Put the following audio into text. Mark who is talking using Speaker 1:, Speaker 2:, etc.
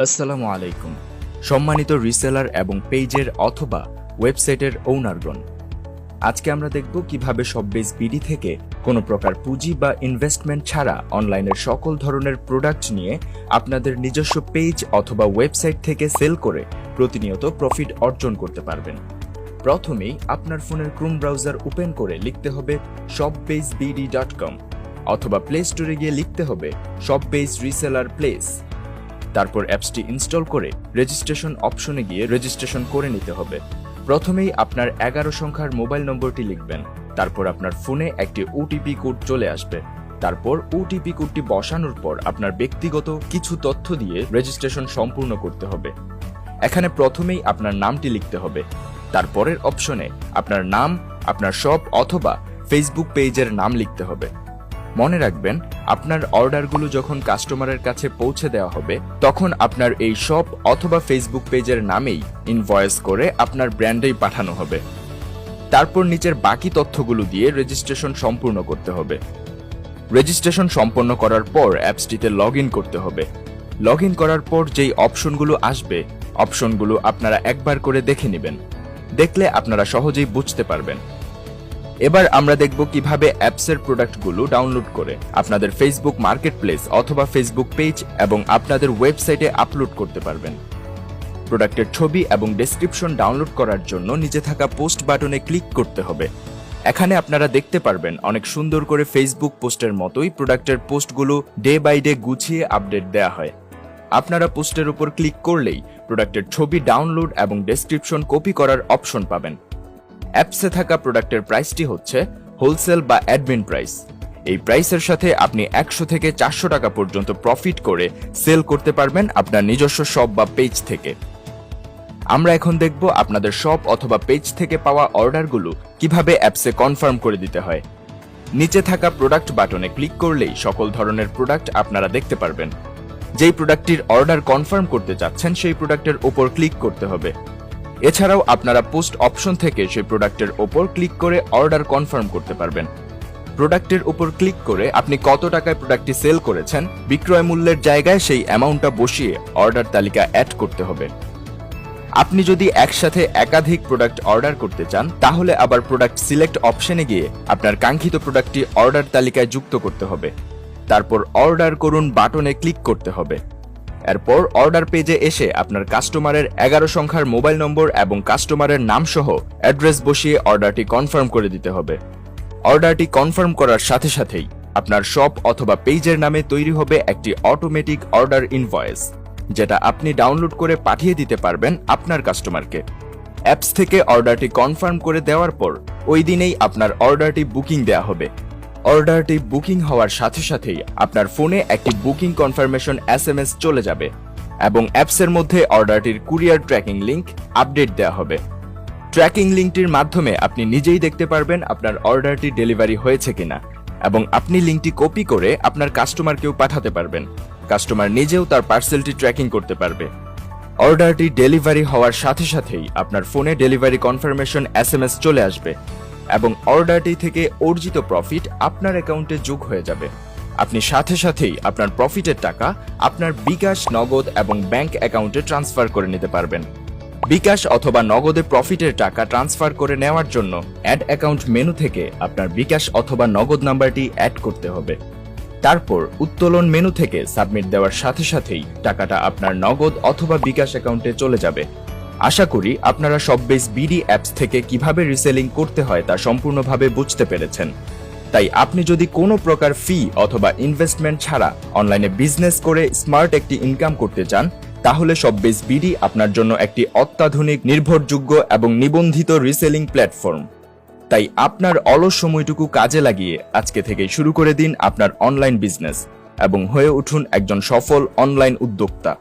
Speaker 1: আসসালামু আলাইকুম। সম্মানিত রিসেলার এবং পেজের অথবা ওয়েবসাইটের ওনারগণ, আজকে আমরা দেখব কিভাবে শপবেজ বিডি থেকে কোনো প্রকার পুঁজি বা ইনভেস্টমেন্ট ছাড়া অনলাইনের সকল ধরনের প্রোডাক্ট নিয়ে আপনাদের নিজস্ব পেজ অথবা ওয়েবসাইট থেকে সেল করে প্রতিনিয়ত প্রফিট অর্জন করতে পারবেন। প্রথমেই আপনার ফোনের ক্রোম ব্রাউজার ওপেন করে লিখতে হবে shopbazebd.com অথবা প্লে স্টোরে গিয়ে লিখতে হবে শপবেজ রিসেলার প্লেস। তারপর অ্যাপসটি ইনস্টল করে রেজিস্ট্রেশন অপশনে গিয়ে রেজিস্ট্রেশন করে নিতে হবে। প্রথমেই আপনার 11 সংখ্যার মোবাইল নম্বরটি লিখবেন। তারপর আপনার ফোনে একটি ওটিপি কোড চলে আসবে। তারপর ওটিপি কোডটি বসানোর পর আপনার ব্যক্তিগত কিছু তথ্য দিয়ে রেজিস্ট্রেশন সম্পূর্ণ করতে হবে। এখানে প্রথমেই আপনার নামটি লিখতে হবে। তারপরের অপশনে আপনার নাম, আপনার শপ অথবা ফেসবুক পেজের নাম লিখতে হবে। মনে রাখবেন, আপনার অর্ডারগুলো যখন কাস্টমারের কাছে পৌঁছে দেওয়া হবে তখন আপনার এই শপ অথবা ফেসবুক পেজের নামেই ইনভয়েস করে আপনার ব্র্যান্ডেই পাঠানো হবে। তারপর নিচের বাকি তথ্যগুলো দিয়ে রেজিস্ট্রেশন সম্পূর্ণ করতে হবে। রেজিস্ট্রেশন সম্পন্ন করার পর অ্যাপসটিতে লগ ইন করতে হবে। লগ ইন করার পর যেই অপশনগুলো আসবে, অপশনগুলো আপনারা একবার করে দেখে নেবেন। দেখলে আপনারা সহজেই বুঝতে পারবেন। এবার আমরা দেখব কিভাবে অ্যাপসের প্রোডাক্টগুলো ডাউনলোড করে আপনাদের ফেসবুক মার্কেটপ্লেস অথবা ফেসবুক পেজ এবং আপনাদের ওয়েবসাইটে আপলোড করতে পারবেন। প্রোডাক্টের ছবি এবং ডেসক্রিপশন ডাউনলোড করার জন্য নিচে থাকা পোস্ট বাটনে ক্লিক করতে হবে। এখানে আপনারা দেখতে পারবেন অনেক সুন্দর করে ফেসবুক পোস্টের মতোই প্রোডাক্টের পোস্টগুলো ডে বাই ডে গুছিয়ে আপডেট দেয়া হয়। আপনারা পোস্টের উপর ক্লিক করলেই প্রোডাক্টের ছবি ডাউনলোড এবং ডেসক্রিপশন কপি করার অপশন পাবেন। অ্যাপসে থাকা প্রোডাক্টের প্রাইসটি হচ্ছে হোলসেল বা অ্যাডমিন প্রাইস। এই প্রাইসের সাথে আপনি 100 থেকে 400 টাকা পর্যন্ত প্রফিট করে সেল করতে পারবেন আপনার নিজস্ব শপ বা পেজ থেকে। আমরা এখন দেখব আপনাদের শপ অথবা পেজ থেকে পাওয়া অর্ডারগুলো কিভাবে অ্যাপসে কনফার্ম করে দিতে হয়। নিচে থাকা প্রোডাক্ট বাটনে ক্লিক করলেই সকল ধরনের প্রোডাক্ট আপনারা দেখতে পারবেন। যেই প্রোডাক্টটির অর্ডার কনফার্ম করতে চাচ্ছেন সেই প্রোডাক্টের উপর ক্লিক করতে হবে। এছাড়াও আপনারা পোস্ট অপশন থেকে সেই প্রোডাক্টের ওপর ক্লিক করে অর্ডার কনফার্ম করতে পারবেন। প্রোডাক্টের উপর ক্লিক করে আপনি কত টাকায় প্রোডাক্টটি সেল করেছেন বিক্রয় মূল্যের জায়গায় সেই অ্যামাউন্টটা বসিয়ে অর্ডার তালিকা অ্যাড করতে হবে। আপনি যদি একসাথে একাধিক প্রোডাক্ট অর্ডার করতে চান তাহলে আবার প্রোডাক্ট সিলেক্ট অপশনে গিয়ে আপনার কাঙ্ক্ষিত প্রোডাক্টটি অর্ডার তালিকায় যুক্ত করতে হবে। তারপর অর্ডার করুন বাটনে ক্লিক করতে হবে। এরপর অর্ডার পেজে এসে আপনার কাস্টমারের 11 সংখ্যার মোবাইল নম্বর এবং কাস্টমারের নাম সহ অ্যাড্রেস বসিয়ে অর্ডারটি কনফার্ম করে দিতে হবে। অর্ডারটি কনফার্ম করার সাথে সাথেই আপনার শপ অথবা পেজের নামে তৈরি হবে একটি অটোমেটিক অর্ডার ইনভয়েস, যেটা আপনি ডাউনলোড করে পাঠিয়ে দিতে পারবেন আপনার কাস্টমারকে। অ্যাপস থেকে অর্ডারটি কনফার্ম করে দেওয়ার পর ওই দিনেই আপনার অর্ডারটি বুকিং দেওয়া হবে। অর্ডারটি বুকিং হওয়ার সাথে সাথেই আপনার ফোনে একটি বুকিং কনফার্মেশন SMS চলে যাবে এবং অ্যাপসের মধ্যে অর্ডারটির কুরিয়ার ট্র্যাকিং লিংক আপডেট দেওয়া হবে। ট্র্যাকিং লিংকটির মাধ্যমে আপনি নিজেই দেখতে পারবেন আপনার অর্ডারটি ডেলিভারি হয়েছে কিনা এবং আপনি লিংকটি কপি করে আপনার কাস্টমারকেও পাঠাতে পারবেন। কাস্টমার নিজেও তার পার্সেলটি ট্র্যাকিং করতে পারবে। অর্ডারটি ডেলিভারি হওয়ার সাথে সাথেই আপনার ফোনে ডেলিভারি কনফার্মেশন SMS চলে আসবে এবং অর্ডারটি থেকে অর্জিত প্রফিট আপনার অ্যাকাউন্টে যোগ হয়ে যাবে। আপনি সাথে সাথেই আপনার প্রফিটের টাকা আপনার বিকাশ, নগদ এবং ব্যাংক অ্যাকাউন্টে ট্রান্সফার করে নিতে পারবেন। বিকাশ অথবা নগদে প্রফিটের টাকা ট্রান্সফার করে নেওয়ার জন্য অ্যাড অ্যাকাউন্ট মেনু থেকে আপনার বিকাশ অথবা নগদ নাম্বারটি অ্যাড করতে হবে। তারপর উত্তোলন মেনু থেকে সাবমিট দেওয়ার সাথে সাথেই টাকাটা আপনার নগদ অথবা বিকাশ অ্যাকাউন্টে চলে যাবে। আশা করি আপনারা শপবেজ বিডি অ্যাপস থেকে কিভাবে রিসেলিং করতে হয় তা সম্পূর্ণভাবে বুঝতে পেরেছেন। তাই আপনি যদি কোনো প্রকার ফি অথবা ইনভেস্টমেন্ট ছাড়া অনলাইনে বিজনেস করে স্মার্ট একটি ইনকাম করতে চান তাহলে শপবেজ বিডি আপনার জন্য একটি অত্যাধুনিক, নির্ভরযোগ্য এবং নিবন্ধিত রিসেলিং প্ল্যাটফর্ম। তাই আপনার অলস সময়টুকু কাজে লাগিয়ে আজকে থেকেই শুরু করে দিন আপনার অনলাইন বিজনেস এবং হয়ে উঠুন একজন সফল অনলাইন উদ্যোক্তা।